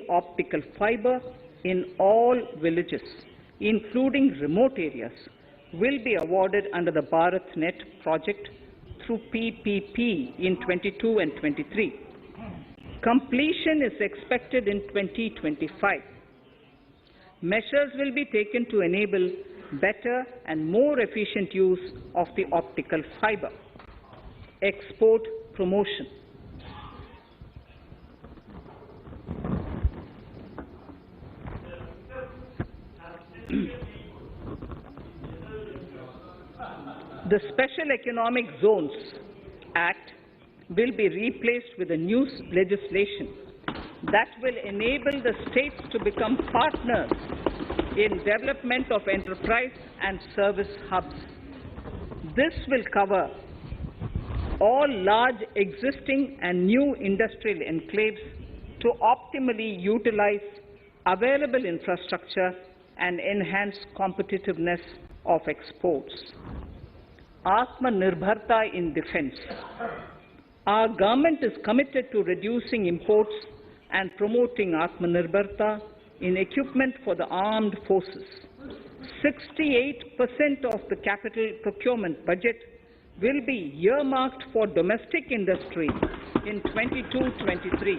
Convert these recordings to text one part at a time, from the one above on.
optical fiber in all villages, including remote areas, will be awarded under the BharatNet project through PPP in 22 and 23. Completion is expected in 2025. Measures will be taken to enable better and more efficient use of the optical fiber. Export promotion. The Special Economic Zones Act will be replaced with a new legislation that will enable the states to become partners in development of enterprise and service hubs. This will cover all large existing and new industrial enclaves to optimally utilize available infrastructure and enhance competitiveness of exports. Atmanirbharta in defense. Our government is committed to reducing imports and promoting Atmanirbharta in equipment for the armed forces. 68% of the capital procurement budget will be earmarked for domestic industry in 22-23,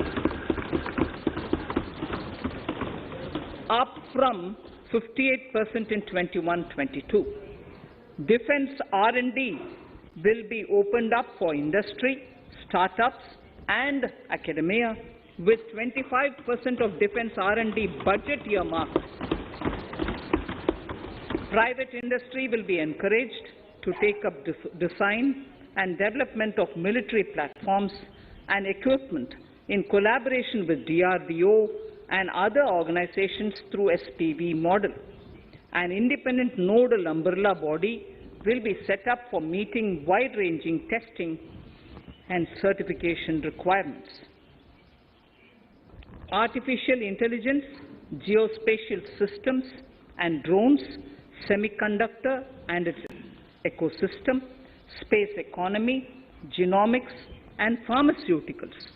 up from 58% in 21-22. Defense R&D will be opened up for industry, startups and academia, with 25% of defense R&D budget earmarked. Private industry will be encouraged to take up design and development of military platforms and equipment in collaboration with DRDO and other organizations through SPV model. An independent nodal umbrella body will be set up for meeting wide-ranging testing and certification requirements. Artificial intelligence, geospatial systems and drones, semiconductor and its ecosystem, space economy, genomics and pharmaceuticals,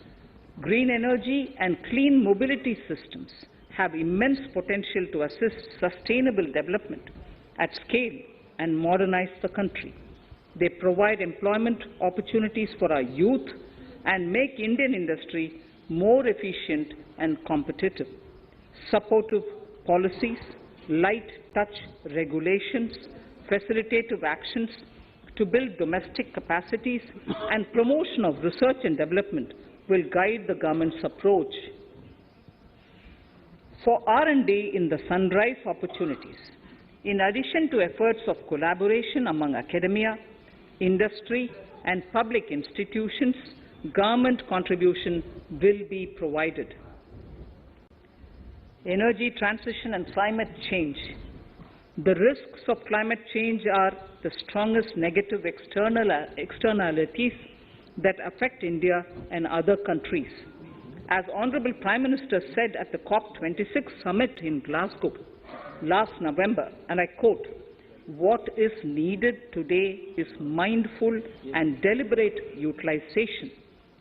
green energy and clean mobility systems have immense potential to assist sustainable development at scale and modernize the country. They provide employment opportunities for our youth and make Indian industry more efficient and competitive. Supportive policies, light touch regulations, facilitative actions to build domestic capacities and promotion of research and development will guide the government's approach. For R&D in the sunrise opportunities, in addition to efforts of collaboration among academia, industry and public institutions, government contribution will be provided. Energy transition and climate change. The risks of climate change are the strongest negative externalities that affect India and other countries. As Honorable Prime Minister said at the COP26 summit in Glasgow last November, and I quote, "What is needed today is mindful and deliberate utilization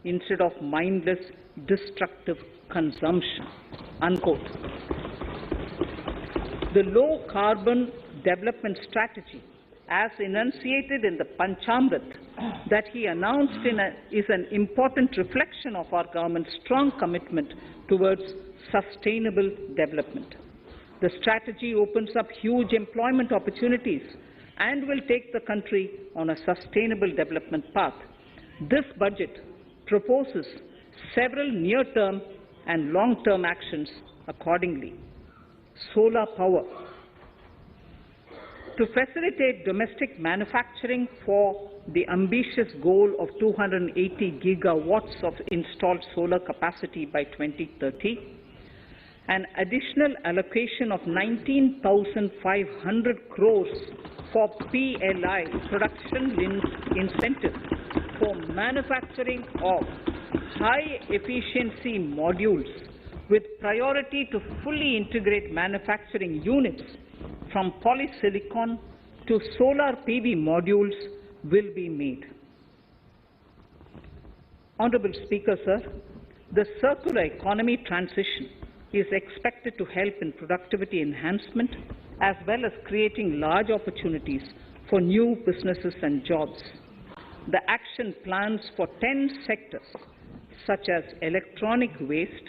instead of mindless, destructive consumption," unquote. The low-carbon development strategy, as enunciated in the Panchamrit that he announced is an important reflection of our government's strong commitment towards sustainable development. The strategy opens up huge employment opportunities and will take the country on a sustainable development path. This budget proposes several near-term and long-term actions accordingly. Solar power. To facilitate domestic manufacturing for the ambitious goal of 280 gigawatts of installed solar capacity by 2030, an additional allocation of 19,500 crores for PLI, production-linked incentives, for manufacturing of high-efficiency modules with priority to fully integrate manufacturing units from polysilicon to solar PV modules will be made. Honorable Speaker, sir, the circular economy transition is expected to help in productivity enhancement as well as creating large opportunities for new businesses and jobs. The action plans for 10 sectors such as electronic waste,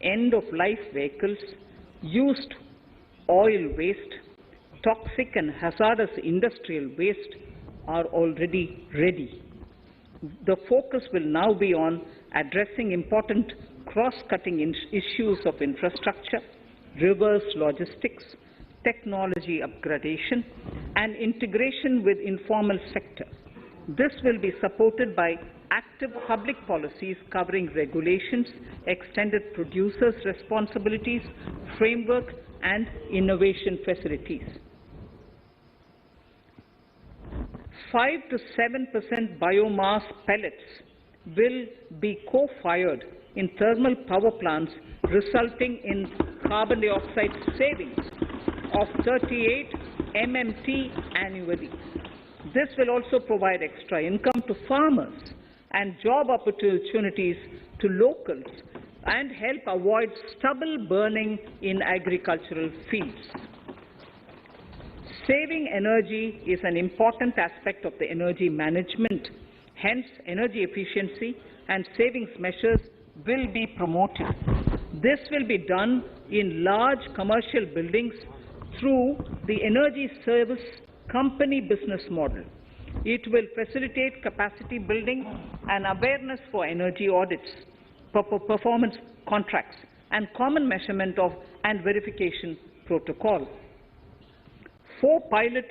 end-of-life vehicles, used oil waste, toxic and hazardous industrial waste are already ready. The focus will now be on addressing important cross-cutting issues of infrastructure, reverse logistics, technology upgradation, and integration with informal sector. This will be supported by active public policies covering regulations, extended producers' responsibilities, framework, and innovation facilities. 5 to 7% biomass pellets will be co-fired in thermal power plants, resulting in carbon dioxide savings of 38 MMT annually. This will also provide extra income to farmers and job opportunities to locals and help avoid stubble burning in agricultural fields. Saving energy is an important aspect of the energy management. Hence, energy efficiency and savings measures will be promoted. This will be done in large commercial buildings through the energy service company business model. It will facilitate capacity building and awareness for energy audits, performance contracts, and common measurement of and verification protocol. 4 pilot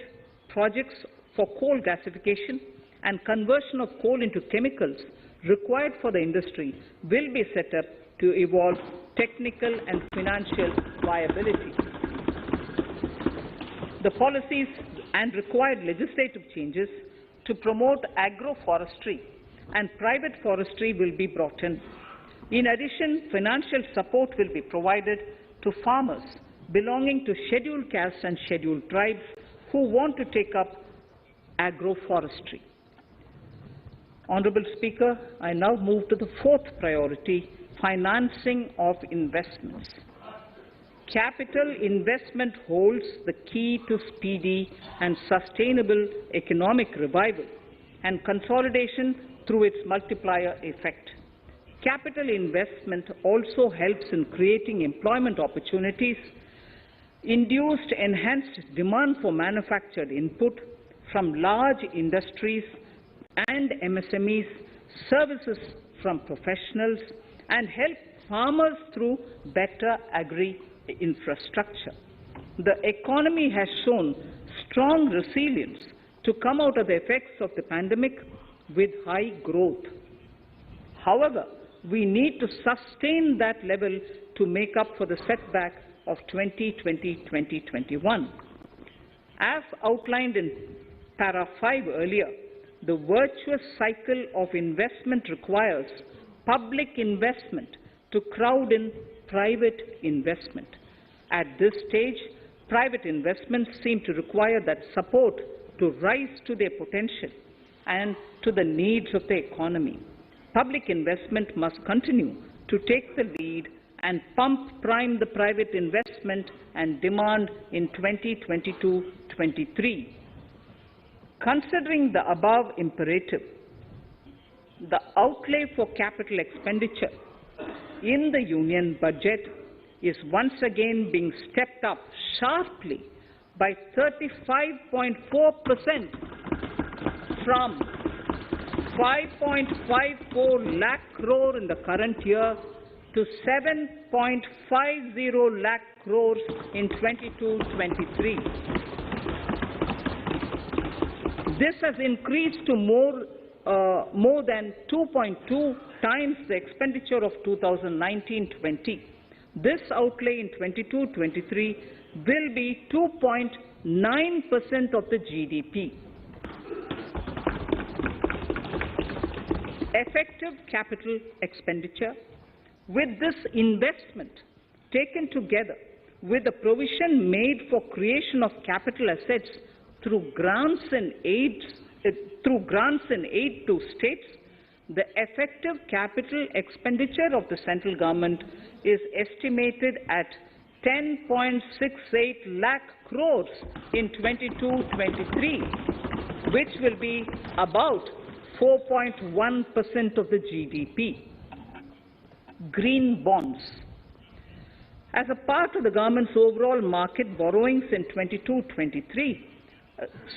projects for coal gasification and conversion of coal into chemicals required for the industry will be set up to evolve technical and financial viability. The policies and required legislative changes to promote agroforestry and private forestry will be brought in. In addition, financial support will be provided to farmers belonging to scheduled castes and scheduled tribes who want to take up agroforestry. Honourable Speaker, I now move to the 4th priority, financing of investments. Capital investment holds the key to speedy and sustainable economic revival and consolidation through its multiplier effect. Capital investment also helps in creating employment opportunities, induced enhanced demand for manufactured input from large industries and MSMEs, services from professionals, and help farmers through better agri-infrastructure. The economy has shown strong resilience to come out of the effects of the pandemic with high growth. However, we need to sustain that level to make up for the setback of 2020-2021. As outlined in para 5 earlier, the virtuous cycle of investment requires public investment to crowd in private investment. At this stage, private investments seem to require that support to rise to their potential and to the needs of the economy. Public investment must continue to take the lead and prime the private investment and demand in 2022-23. Considering the above imperative, the outlay for capital expenditure in the Union budget is once again being stepped up sharply by 35.4% from 5.54 lakh crore in the current year to 7.50 lakh crores in 22-23. This has increased to more than 2.2 times the expenditure of 2019-20. This outlay in 22-23 will be 2.9% of the GDP. Effective capital expenditure. With this investment taken together with the provision made for creation of capital assets through grants and aid to states, the effective capital expenditure of the central government is estimated at 10.68 lakh crores in 22-23, which will be about 4.1% of the GDP. Green bonds. As a part of the government's overall market borrowings in 22-23,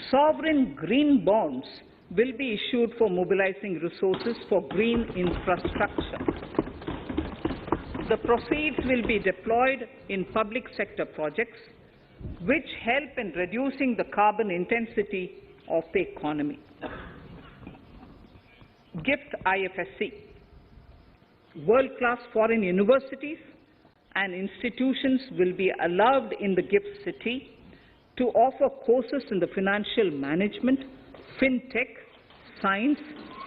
sovereign green bonds will be issued for mobilizing resources for green infrastructure. The proceeds will be deployed in public sector projects which help in reducing the carbon intensity of the economy. GIFT IFSC. World-class foreign universities and institutions will be allowed in the GIFT City to offer courses in the financial management, fintech, science,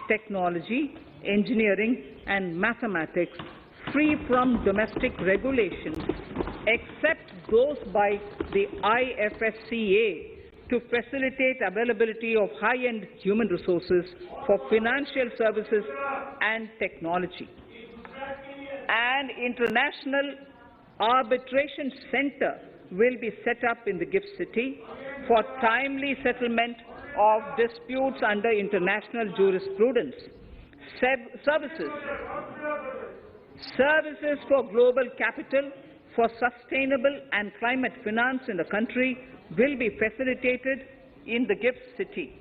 technology, engineering and mathematics free from domestic regulations except those by the IFSCA to facilitate availability of high-end human resources for financial services and technology. An international arbitration center will be set up in the GIFT City for timely settlement of disputes under international jurisprudence. Services for global capital for sustainable and climate finance in the country will be facilitated in the GIFT City.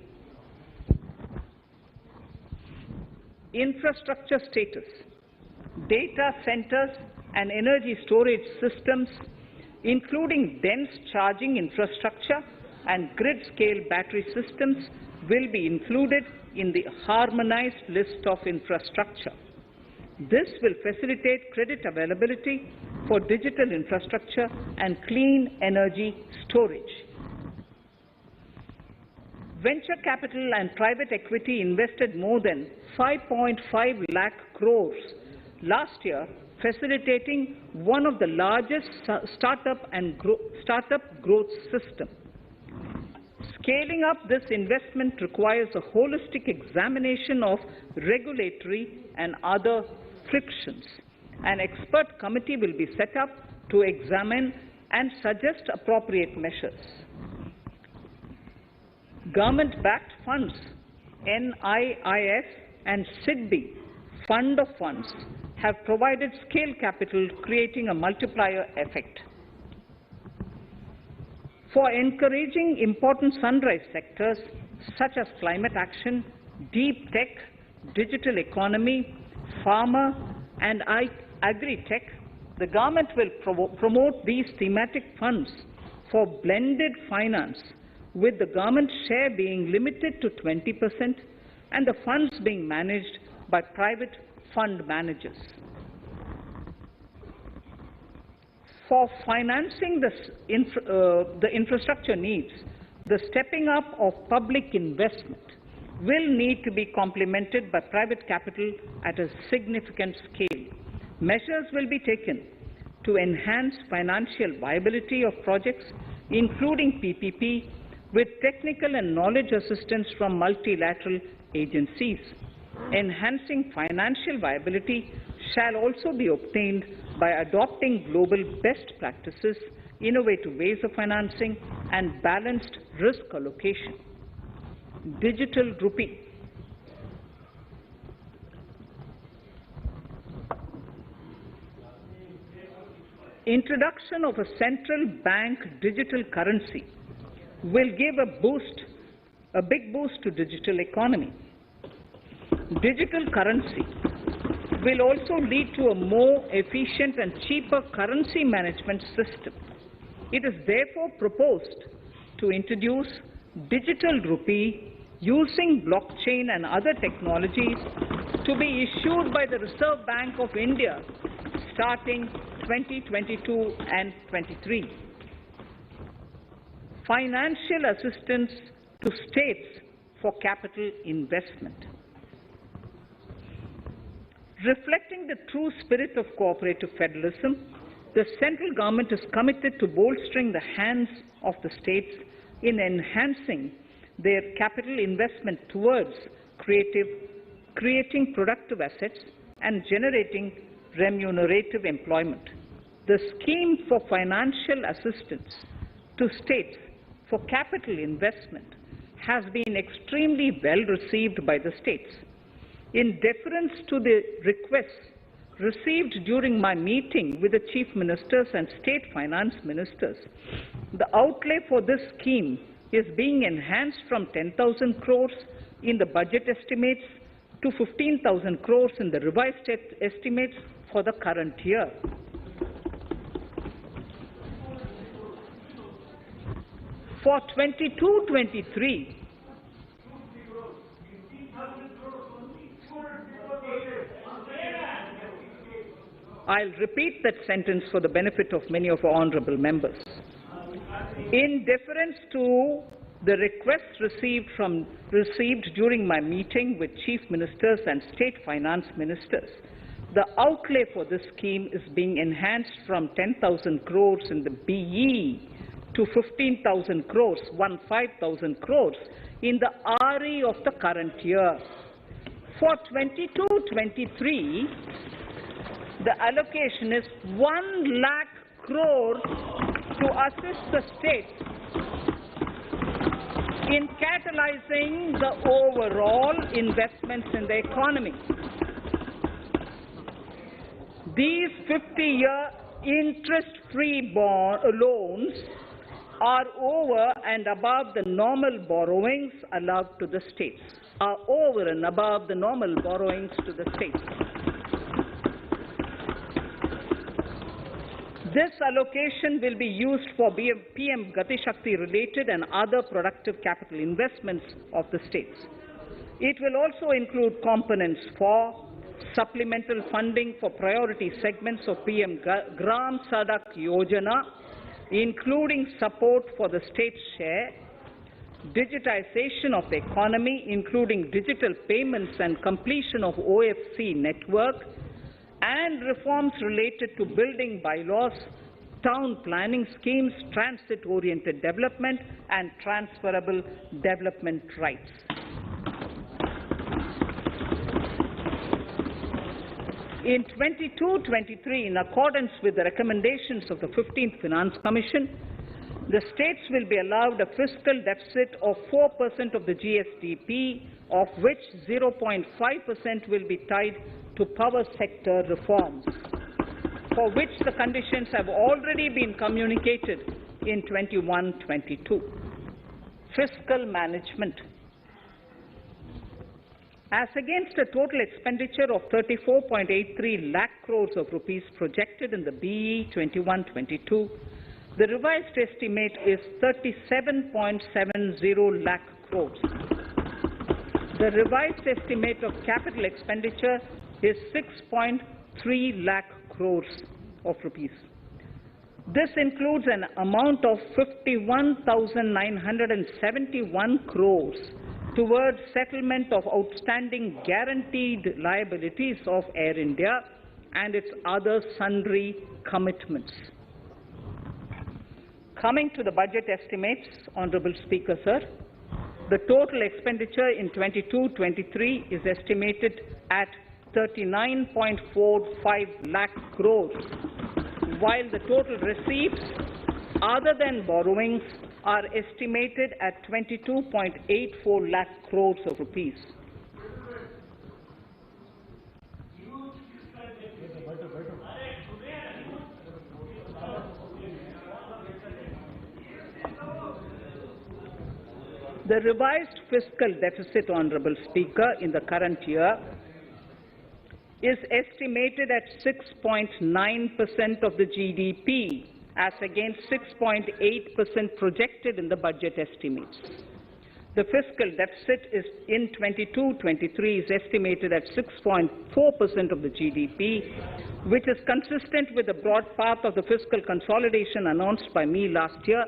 Infrastructure status. Data centers and energy storage systems, including dense charging infrastructure and grid-scale battery systems, will be included in the harmonized list of infrastructure. This will facilitate credit availability for digital infrastructure and clean energy storage. Venture capital and private equity invested more than 5.5 lakh crores last year, facilitating one of the largest startup growth systems. Scaling up this investment requires a holistic examination of regulatory and other frictions. An expert committee will be set up to examine and suggest appropriate measures. Government-backed funds, NIIF and SIDBI, Fund of Funds, have provided scale capital, creating a multiplier effect. For encouraging important sunrise sectors such as climate action, deep tech, digital economy, pharma and agri-tech, the government will promote these thematic funds for blended finance, with the government share being limited to 20% and the funds being managed by private fund managers. For financing the infrastructure needs, the stepping up of public investment will need to be complemented by private capital at a significant scale. Measures will be taken to enhance financial viability of projects, including PPP, with technical and knowledge assistance from multilateral agencies. Enhancing financial viability shall also be obtained by adopting global best practices, innovative ways of financing, and balanced risk allocation. Digital rupee. Introduction of a central bank digital currency will give a big boost to digital economy. Digital currency will also lead to a more efficient and cheaper currency management system. It is therefore proposed to introduce digital rupee using blockchain and other technologies to be issued by the Reserve Bank of India starting 2022 and 23. Financial assistance to states for capital investment. Reflecting the true spirit of cooperative federalism, the central government is committed to bolstering the hands of the states in enhancing their capital investment towards creative creating productive assets, and generating remunerative employment. The scheme for financial assistance to states for capital investment has been extremely well received by the states. In deference to the requests received during my meeting with the Chief Ministers and State Finance Ministers, the outlay for this scheme is being enhanced from 10,000 crores in the budget estimates to 15,000 crores in the revised estimates for the current year. For 22-23, I'll repeat that sentence for the benefit of many of our honourable members. In deference to the requests received during my meeting with Chief Ministers and State Finance Ministers, the outlay for this scheme is being enhanced from 10,000 crores in the BE to 15,000 crores, 15,000 crores in the RE of the current year. For 22-23, the allocation is 1 lakh crores to assist the states in catalyzing the overall investments in the economy. These 50-year interest-free loans are over and above the normal borrowings allowed to the states, are over and above the normal borrowings to the states. This allocation will be used for PM Gati Shakti related and other productive capital investments of the states. It will also include components for supplemental funding for priority segments of PM Gram Sadak Yojana, including support for the state's share, digitization of the economy, including digital payments and completion of OFC network, and reforms related to building bylaws, town planning schemes, transit-oriented development, and transferable development rights. In 22-23, in accordance with the recommendations of the 15th Finance Commission, the states will be allowed a fiscal deficit of 4% of the GSDP, of which 0.5% will be tied to power sector reforms, for which the conditions have already been communicated in 21-22. Fiscal management. As against a total expenditure of 34.83 lakh crores of rupees projected in the BE 21-22, the revised estimate is 37.70 lakh crores. The revised estimate of capital expenditure is 6.3 lakh crores of rupees. This includes an amount of 51,971 crores towards settlement of outstanding guaranteed liabilities of Air India and its other sundry commitments. Coming to the budget estimates, Honourable Speaker, sir, the total expenditure in 22-23 is estimated at 39.45 lakh crores, while the total receipts other than borrowings are estimated at 22.84 lakh crores of rupees. The revised fiscal deficit, Honourable Speaker, in the current year is estimated at 6.9% of the GDP, as against 6.8% projected in the budget estimates. The fiscal deficit is in 22-23 is estimated at 6.4% of the GDP, which is consistent with the broad path of the fiscal consolidation announced by me last year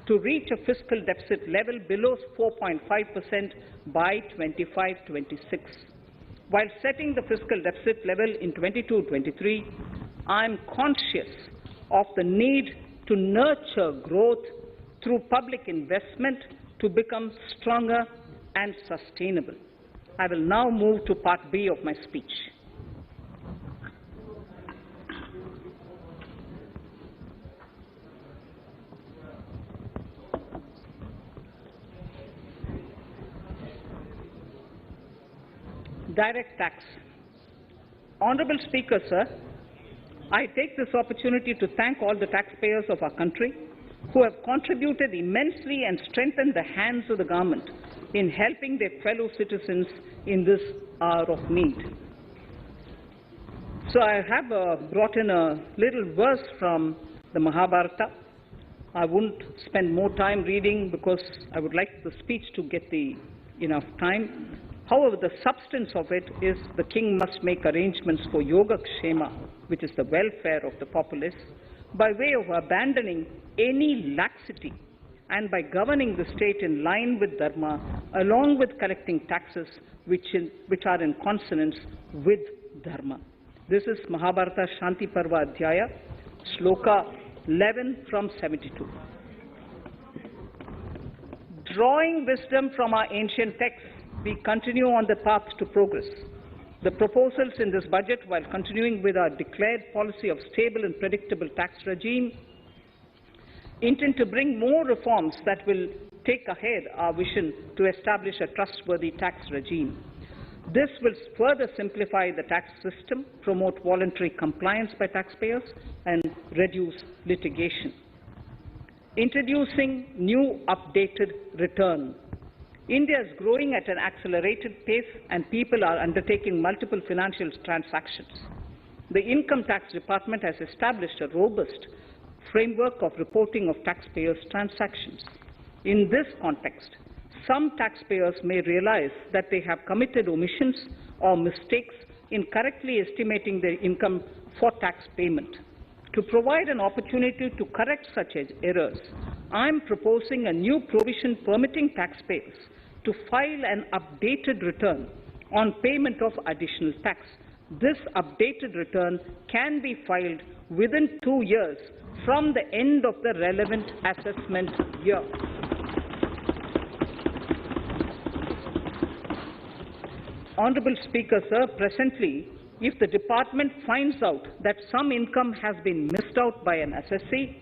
to reach a fiscal deficit level below 4.5% by 25-26. While setting the fiscal deficit level in 22-23, I am conscious of the need to nurture growth through public investment to become stronger and sustainable. I will now move to Part B of my speech. Direct tax. Honorable Speaker, sir, I take this opportunity to thank all the taxpayers of our country who have contributed immensely and strengthened the hands of the government in helping their fellow citizens in this hour of need. So I have brought in a little verse from the Mahabharata. I won't spend more time reading because I would like the speech to get enough time. However, the substance of it is the king must make arrangements for yoga kshema, which is the welfare of the populace, by way of abandoning any laxity and by governing the state in line with dharma, along with collecting taxes which are in consonance with dharma. This is Mahabharata Shanti Parva Adhyaya, Shloka 11 from 72. Drawing wisdom from our ancient texts, we continue on the path to progress. The proposals in this budget, while continuing with our declared policy of stable and predictable tax regime, intend to bring more reforms that will take ahead our vision to establish a trustworthy tax regime. This will further simplify the tax system, promote voluntary compliance by taxpayers, and reduce litigation. Introducing new updated return. India is growing at an accelerated pace and people are undertaking multiple financial transactions. The Income Tax Department has established a robust framework of reporting of taxpayers' transactions. In this context, some taxpayers may realize that they have committed omissions or mistakes in correctly estimating their income for tax payment. To provide an opportunity to correct such errors, I am proposing a new provision permitting taxpayers to file an updated return on payment of additional tax. This updated return can be filed within 2 years from the end of the relevant assessment year. Honorable Speaker, sir, presently, if the department finds out that some income has been missed out by an assessee,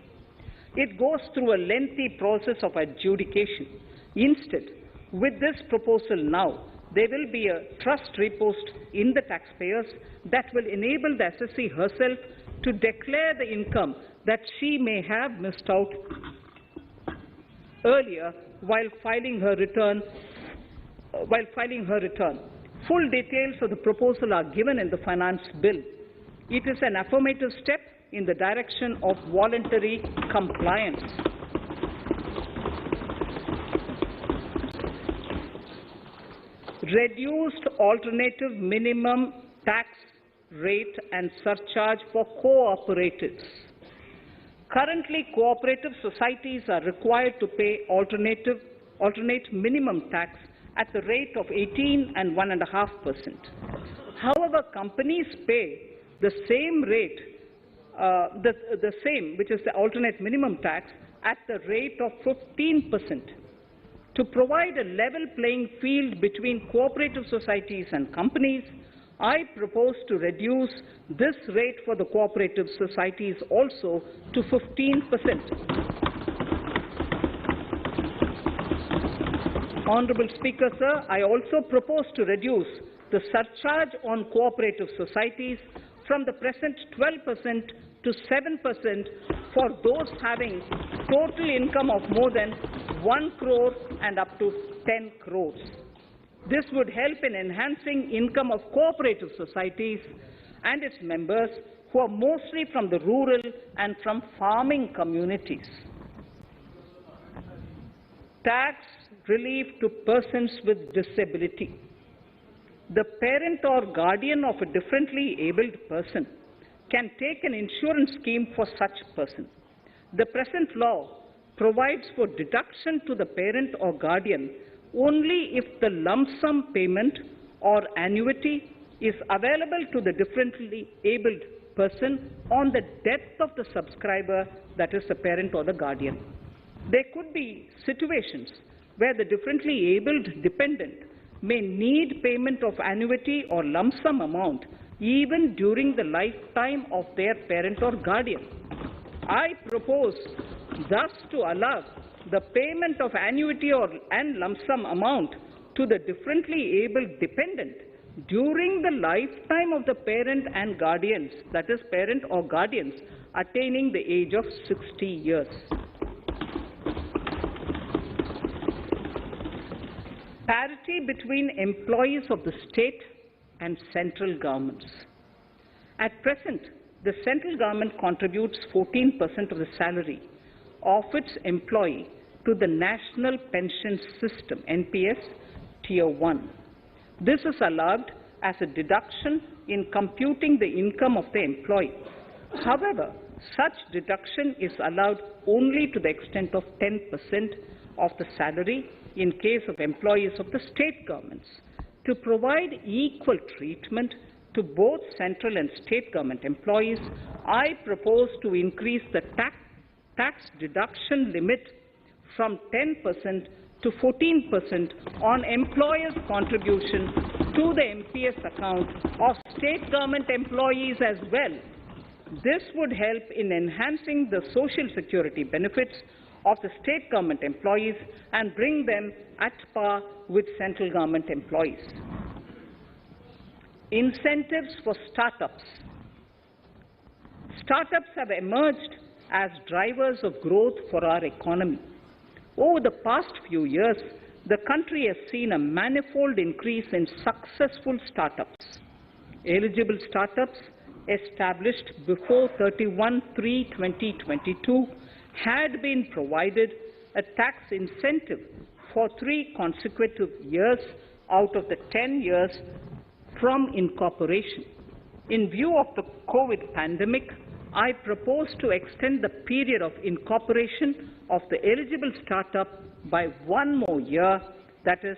it goes through a lengthy process of adjudication. Instead, with this proposal now, there will be a trust repost in the taxpayers that will enable the assessee herself to declare the income that she may have missed out earlier while filing her return. Full details of the proposal are given in the finance bill. It is an affirmative step in the direction of voluntary compliance. Reduced alternative minimum tax rate and surcharge for cooperatives. Currently, cooperative societies are required to pay alternate minimum tax at the rate of 18 and 1.5%. However, companies pay the same rate, which is the alternate minimum tax, at the rate of 15%. To provide a level playing field between cooperative societies and companies, I propose to reduce this rate for the cooperative societies also to 15%. Honorable Speaker, sir, I also propose to reduce the surcharge on cooperative societies from the present 12% to 7% for those having total income of more than 1 crore and up to 10 crores. This would help in enhancing income of cooperative societies and its members who are mostly from the rural and from farming communities. Tax relief to persons with disability. The parent or guardian of a differently abled person can take an insurance scheme for such person. The present law provides for deduction to the parent or guardian only if the lump sum payment or annuity is available to the differently abled person on the death of the subscriber, that is the parent or the guardian. There could be situations where the differently abled dependent may need payment of annuity or lump sum amount even during the lifetime of their parent or guardian. I propose thus to allow the payment of annuity and lump sum amount to the differently abled dependent during the lifetime of the parent and guardians, that is, parent or guardians, attaining the age of 60 years. Parity between employees of the state and central governments. At present, the central government contributes 14% of the salary of its employee to the National Pension System, NPS, Tier 1. This is allowed as a deduction in computing the income of the employee. However, such deduction is allowed only to the extent of 10% of the salary in case of employees of the state governments. To provide equal treatment to both central and state government employees, I propose to increase the tax deduction limit from 10% to 14% on employers' contribution to the MPS account of state government employees as well. This would help in enhancing the social security benefits of the state government employees and bring them at par with central government employees. Incentives for startups. Startups have emerged as drivers of growth for our economy. Over the past few years, the country has seen a manifold increase in successful startups. Eligible startups established before 31/3/2022 had been provided a tax incentive for 3 consecutive years out of the 10 years from incorporation. In view of the COVID pandemic, I propose to extend the period of incorporation of the eligible startup by 1 more year, that is,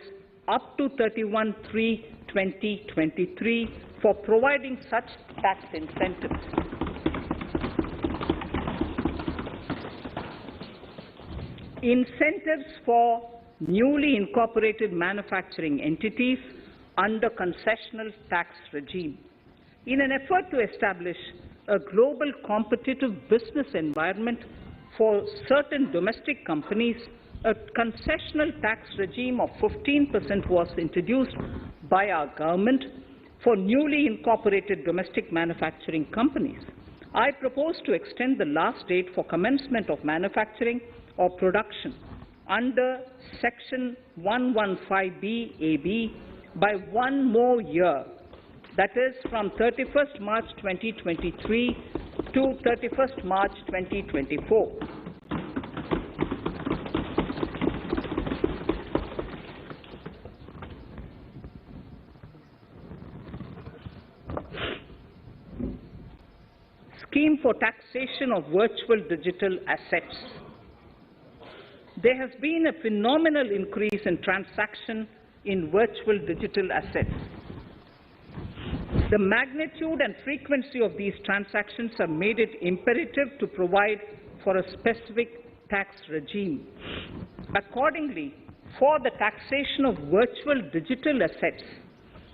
up to 31/3/2023, for providing such tax incentives. Incentives for newly incorporated manufacturing entities under concessional tax regime. In an effort to establish a global competitive business environment for certain domestic companies, a concessional tax regime of 15% was introduced by our government for newly incorporated domestic manufacturing companies. I propose to extend the last date for commencement of manufacturing or production under Section 115B(ab) by 1 more year, that is from 31st March 2023 to 31st March 2024. Scheme for taxation of virtual digital assets. There has been a phenomenal increase in transaction in virtual digital assets. The magnitude and frequency of these transactions have made it imperative to provide for a specific tax regime. Accordingly, for the taxation of virtual digital assets,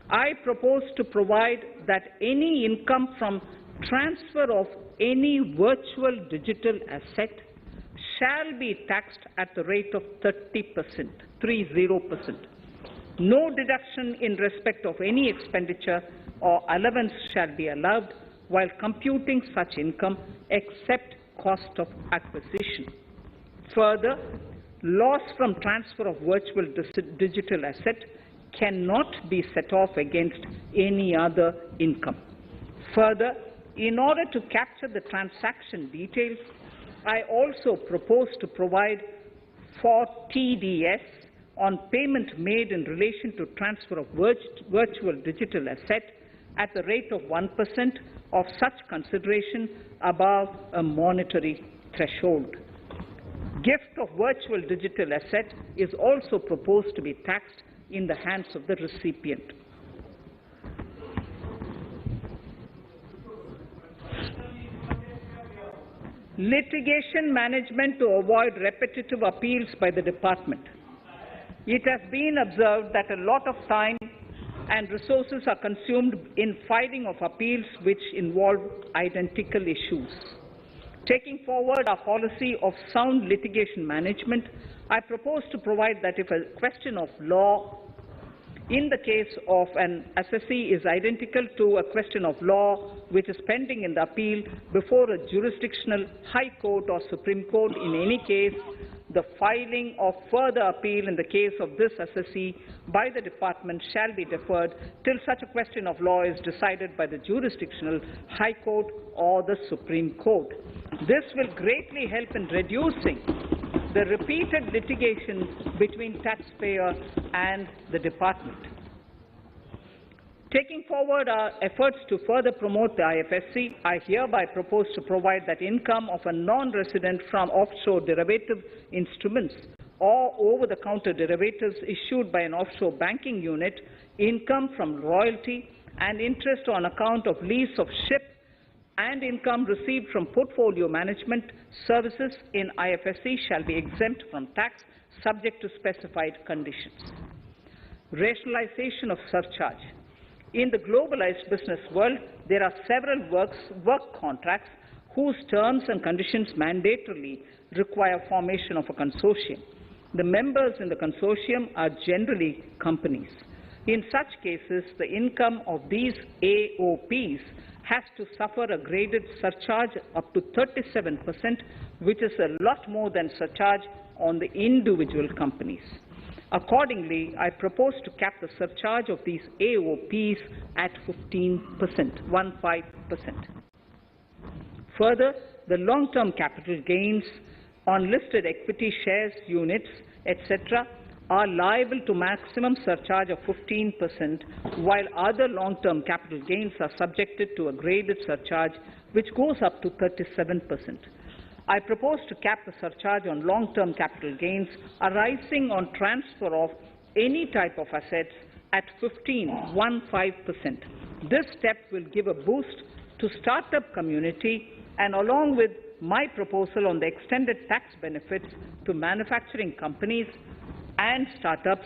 I propose to provide that any income from transfer of any virtual digital asset shall be taxed at the rate of 30%, 30%. No deduction in respect of any expenditure or allowance shall be allowed while computing such income except cost of acquisition. Further, loss from transfer of virtual digital asset cannot be set off against any other income. Further, in order to capture the transaction details, I also propose to provide for TDS on payment made in relation to transfer of virtual digital asset at the rate of 1% of such consideration above a monetary threshold. Gift of virtual digital asset is also proposed to be taxed in the hands of the recipient. Litigation management to avoid repetitive appeals by the department. It has been observed that a lot of time and resources are consumed in filing of appeals which involve identical issues. Taking forward our policy of sound litigation management, I propose to provide that if a question of law in the case of an assessee is identical to a question of law which is pending in the appeal before a jurisdictional High Court or Supreme Court, in any case, the filing of further appeal in the case of this assessee by the department shall be deferred till such a question of law is decided by the jurisdictional High Court or the Supreme Court. This will greatly help in reducing the repeated litigation between taxpayer and the department. Taking forward our efforts to further promote the IFSC, I hereby propose to provide that income of a non-resident from offshore derivative instruments or over-the-counter derivatives issued by an offshore banking unit, income from royalty and interest on account of lease of ship, and income received from portfolio management services in IFSC shall be exempt from tax subject to specified conditions. Rationalization of surcharge. In the globalized business world, there are several work contracts whose terms and conditions mandatorily require formation of a consortium. The members in the consortium are generally companies. In such cases, the income of these AOPs has to suffer a graded surcharge up to 37%, which is a lot more than surcharge on the individual companies. Accordingly, I propose to cap the surcharge of these AOPs at 15%. Further, the long-term capital gains on listed equity shares, units, etc., are liable to maximum surcharge of 15%, while other long-term capital gains are subjected to a graded surcharge which goes up to 37%. I propose to cap the surcharge on long-term capital gains arising on transfer of any type of assets at 15%. This step will give a boost to startup community, and along with my proposal on the extended tax benefits to manufacturing companies and startups,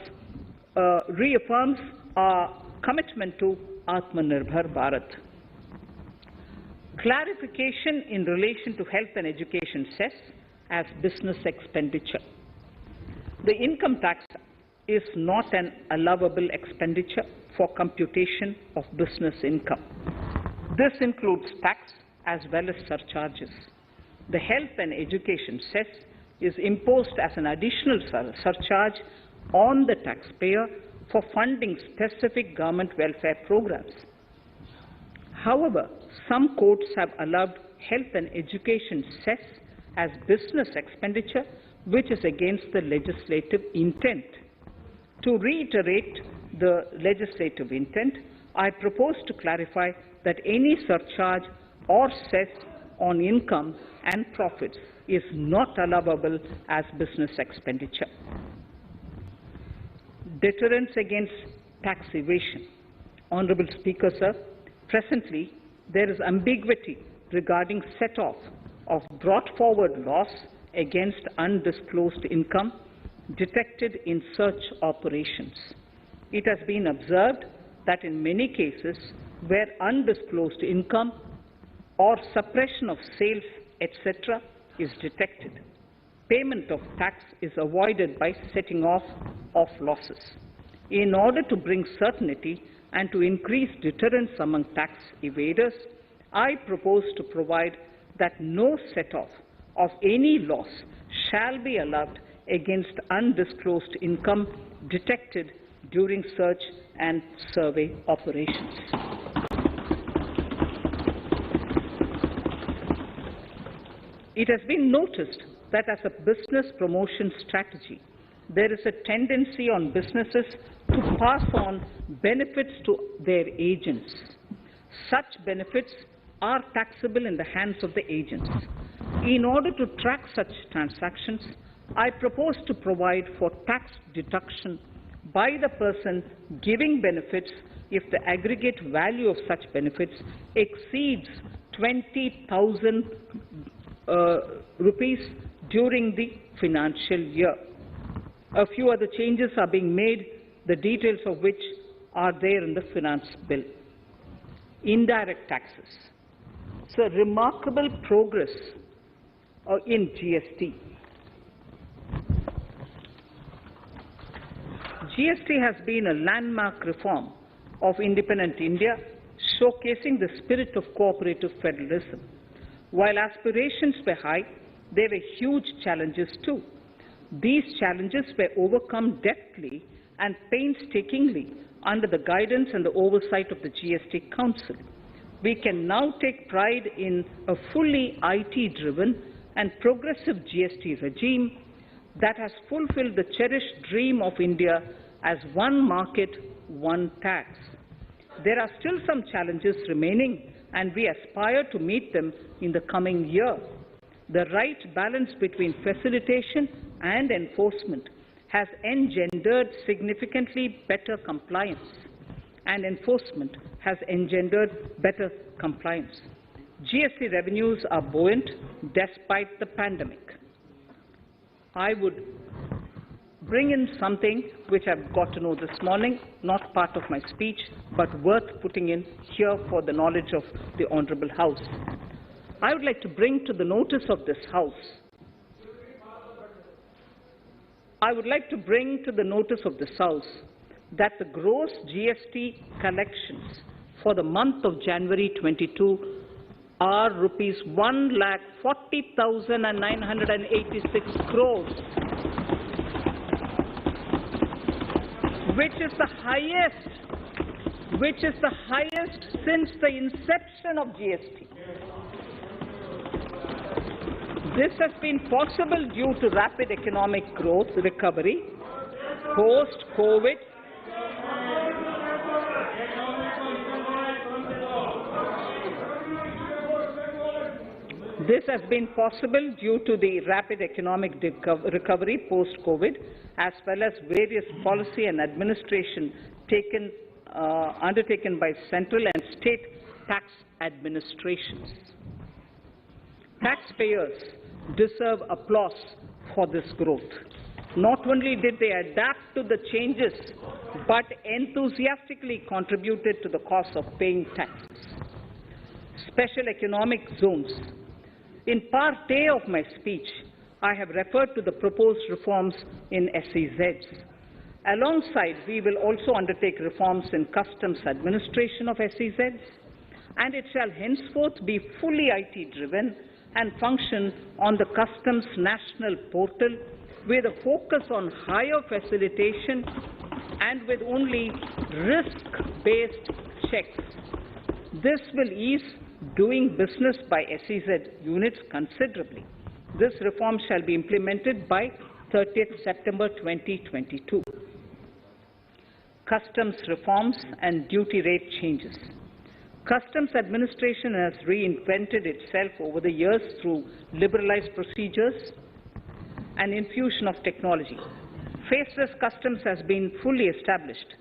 reaffirms our commitment to Atmanirbhar Bharat. Clarification in relation to health and education cess as business expenditure. The income tax is not an allowable expenditure for computation of business income. This includes tax as well as surcharges. The health and education cess is imposed as an additional surcharge on the taxpayer for funding specific government welfare programs. However, some courts have allowed health and education cess as business expenditure, which is against the legislative intent. To reiterate the legislative intent, I propose to clarify that any surcharge or cess on income and profits is not allowable as business expenditure. Deterrence against tax evasion. Honourable Speaker, sir, presently there is ambiguity regarding set-off of brought forward loss against undisclosed income detected in search operations. It has been observed that in many cases where undisclosed income or suppression of sales, etc., is detected, payment of tax is avoided by setting off of losses. In order to bring certainty and to increase deterrence among tax evaders, I propose to provide that no set-off of any loss shall be allowed against undisclosed income detected during search and survey operations. It has been noticed that as a business promotion strategy, there is a tendency on businesses to pass on benefits to their agents. Such benefits are taxable in the hands of the agents. In order to track such transactions, I propose to provide for tax deduction by the person giving benefits if the aggregate value of such benefits exceeds 20,000 rupees during the financial year. A few other changes are being made, the details of which are there in the finance bill. Indirect taxes. So remarkable progress in GST. GST has been a landmark reform of independent India, showcasing the spirit of cooperative federalism. While aspirations were high, there were huge challenges too. These challenges were overcome deftly and painstakingly under the guidance and the oversight of the GST Council. We can now take pride in a fully IT-driven and progressive GST regime that has fulfilled the cherished dream of India as one market, one tax. There are still some challenges remaining, and we aspire to meet them in the coming year. The right balance between facilitation and enforcement has engendered significantly better compliance, and enforcement has engendered better compliance. GST revenues are buoyant despite the pandemic. I would bring in something which I've got to know this morning, not part of my speech, but worth putting in here for the knowledge of the Honourable House. I would like to bring to the notice of this House that the gross GST collections for the month of January 22 are rupees 1,40,986 crores, which is the highest since the inception of GST. This has been possible due to rapid economic growth, recovery, post-COVID, This has been possible due to the rapid economic recovery post-COVID, as well as various policy and administration undertaken by central and state tax administrations. Taxpayers deserve applause for this growth. Not only did they adapt to the changes, but enthusiastically contributed to the cost of paying taxes. Special economic zones. In part A of my speech, I have referred to the proposed reforms in SEZs. Alongside, we will also undertake reforms in customs administration of SEZs, and it shall henceforth be fully IT-driven and function on the customs national portal with a focus on higher facilitation and with only risk-based checks. This will ease doing business by SEZ units considerably. This reform shall be implemented by 30th September 2022. Customs reforms and duty rate changes. Customs administration has reinvented itself over the years through liberalized procedures and infusion of technology. Faceless customs has been fully established.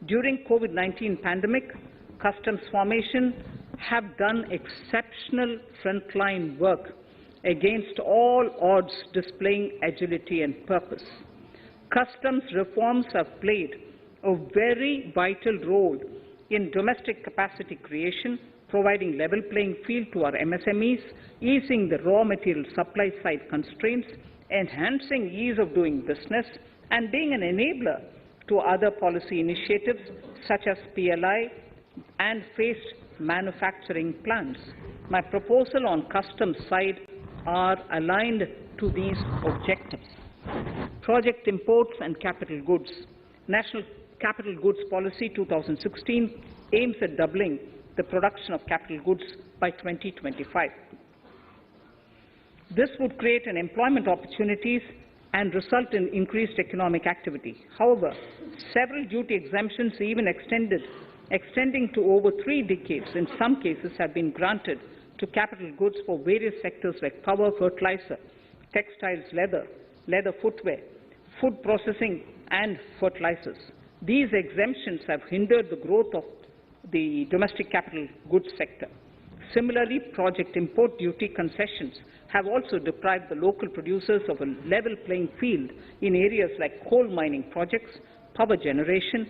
During COVID-19 pandemic, customs formation have done exceptional frontline work against all odds, displaying agility and purpose. Customs reforms have played a very vital role in domestic capacity creation, providing level playing field to our MSMEs, easing the raw material supply side constraints, enhancing ease of doing business, and being an enabler to other policy initiatives such as PLI and phased manufacturing plans. My proposal on customs side are aligned to these objectives. Project imports and capital goods. National Capital Goods Policy 2016 aims at doubling the production of capital goods by 2025. This would create an employment opportunities and result in increased economic activity. However, several duty exemptions, even extending to over 3 decades, in some cases have been granted to capital goods for various sectors like power, fertilizer, textiles, leather footwear, food processing, and fertilizers. These exemptions have hindered the growth of the domestic capital goods sector. Similarly, project import duty concessions have also deprived the local producers of a level playing field in areas like coal mining projects, power generation,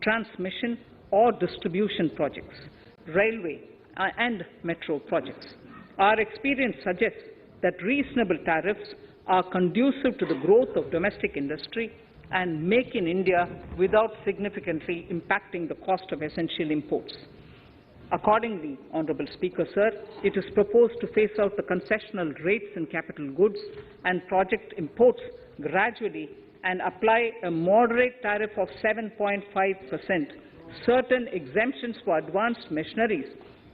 transmission or distribution projects, railway and metro projects. Our experience suggests that reasonable tariffs are conducive to the growth of domestic industry and make in India without significantly impacting the cost of essential imports. Accordingly, Honourable Speaker, Sir, it is proposed to phase out the concessional rates in capital goods and project imports gradually and apply a moderate tariff of 7.5%. Certain exemptions for advanced machineries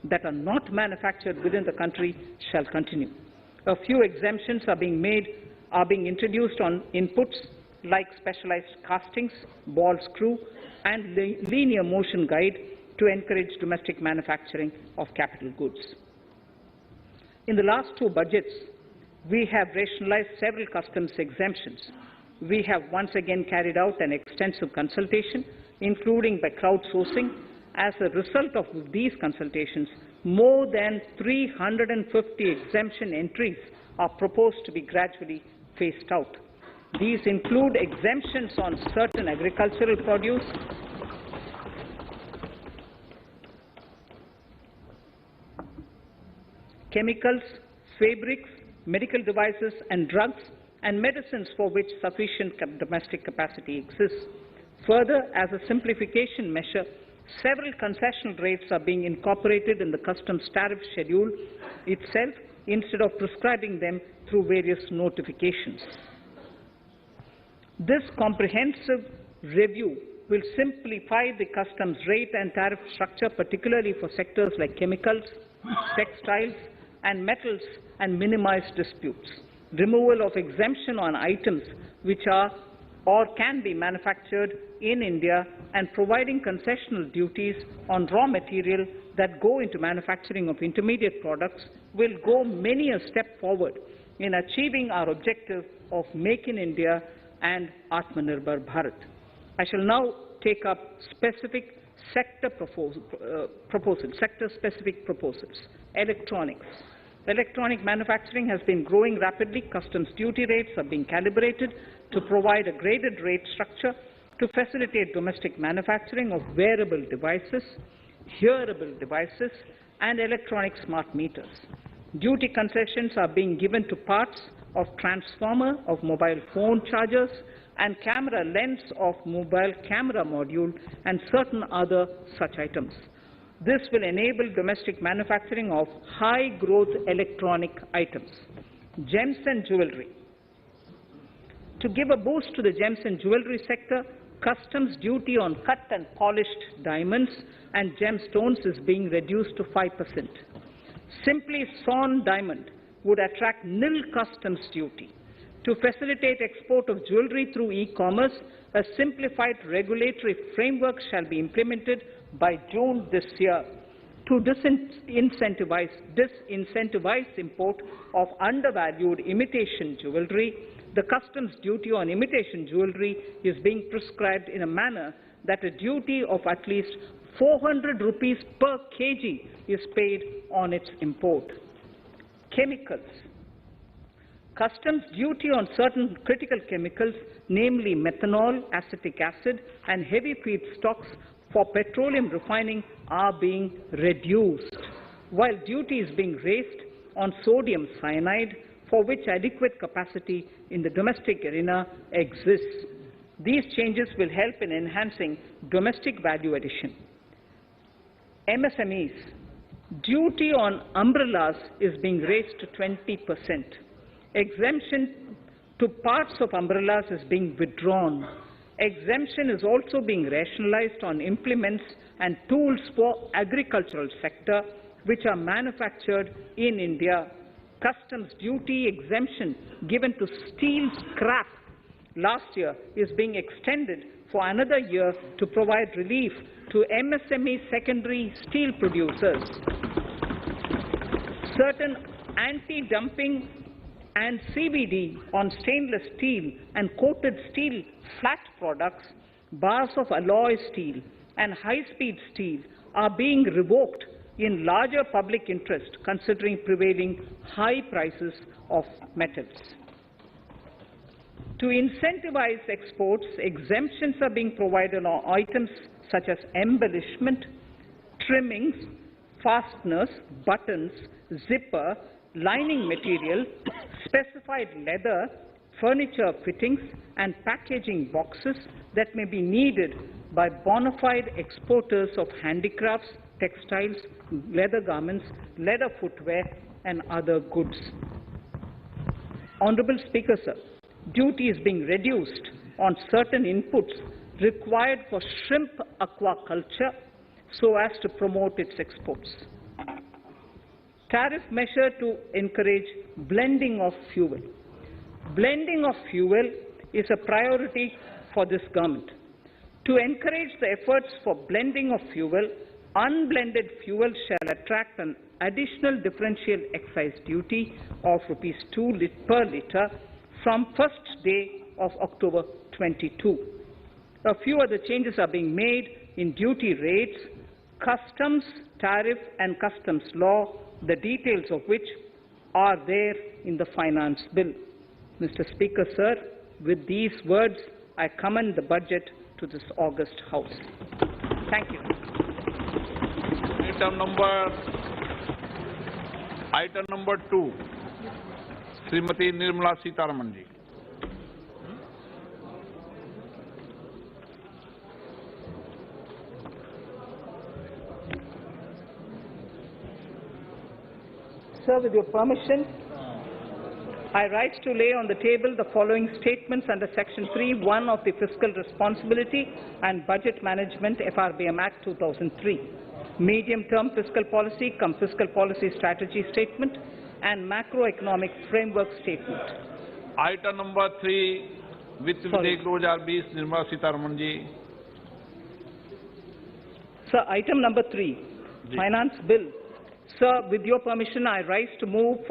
that are not manufactured within the country shall continue. A few exemptions are being introduced on inputs like specialized castings, ball screw, and linear motion guide to encourage domestic manufacturing of capital goods. In the last two budgets, we have rationalized several customs exemptions. We have once again carried out an extensive consultation, including by crowdsourcing. As a result of these consultations, more than 350 exemption entries are proposed to be gradually phased out. These include exemptions on certain agricultural produce, chemicals, fabrics, medical devices and drugs, and medicines for which sufficient domestic capacity exists. Further, as a simplification measure, several concessional rates are being incorporated in the customs tariff schedule itself instead of prescribing them through various notifications. This comprehensive review will simplify the customs rate and tariff structure, particularly for sectors like chemicals, textiles, and metals, and minimize disputes. Removal of exemption on items which are or can be manufactured in India and providing concessional duties on raw material that go into manufacturing of intermediate products will go many a step forward in achieving our objective of Make in India and Atmanirbhar Bharat. I shall now take up specific sector-specific proposals. Electronics. Electronic manufacturing has been growing rapidly. Customs duty rates are being calibrated to provide a graded rate structure to facilitate domestic manufacturing of wearable devices, hearable devices, and electronic smart meters. Duty concessions are being given to parts of transformer of mobile phone chargers and camera lens of mobile camera module and certain other such items. This will enable domestic manufacturing of high-growth electronic items. Gems and jewellery. To give a boost to the gems and jewellery sector, customs duty on cut and polished diamonds and gemstones is being reduced to 5%. Simply sawn diamond would attract nil customs duty. To facilitate export of jewellery through e-commerce, a simplified regulatory framework shall be implemented by June this year. To disincentivize import of undervalued imitation jewellery, the customs duty on imitation jewellery is being prescribed in a manner that a duty of at least 400 rupees per kg is paid on its import. Chemicals. Customs duty on certain critical chemicals, namely methanol, acetic acid, and heavy feedstocks for petroleum refining are being reduced, while duty is being raised on sodium cyanide, for which adequate capacity in the domestic arena exists. These changes will help in enhancing domestic value addition. MSMEs. Duty on umbrellas is being raised to 20%. Exemption to parts of umbrellas is being withdrawn. Exemption is also being rationalized on implements and tools for agricultural sector which are manufactured in India. Customs duty exemption given to steel scrap last year is being extended for another year to provide relief to MSME secondary steel producers. Certain anti-dumping and CVD on stainless steel and coated steel flat products, bars of alloy steel and high-speed steel are being revoked in larger public interest considering prevailing high prices of metals. To incentivize exports, exemptions are being provided on items such as embellishment, trimmings, fasteners, buttons, zipper, lining material, specified leather, furniture fittings and packaging boxes that may be needed by bona fide exporters of handicrafts, textiles, leather garments, leather footwear and other goods. Honourable Speaker, sir, duty is being reduced on certain inputs required for shrimp aquaculture so as to promote its exports. Tariff measure to encourage blending of fuel. Blending of fuel is a priority for this government. To encourage the efforts for blending of fuel, unblended fuel shall attract an additional differential excise duty of ₹2 per litre from first day of October 22. A few other changes are being made in duty rates, customs, tariff and customs law, the details of which are there in the finance bill. Mr. Speaker, sir, with these words, I commend the budget to this august House. Thank you. Item number 2, Srimati Nirmala Sitharaman ji. Sir, with your permission, I rise to lay on the table the following statements under Section 3(1) of the Fiscal Responsibility and Budget Management FRBM Act 2003, Medium-Term Fiscal Policy cum Fiscal Policy Strategy Statement and Macroeconomic Framework Statement. Item number 3, Vitt Videk 2020, Nirmala Sitharaman ji. Sir, item number 3, Finance Bill. Sir, with your permission, I rise to move for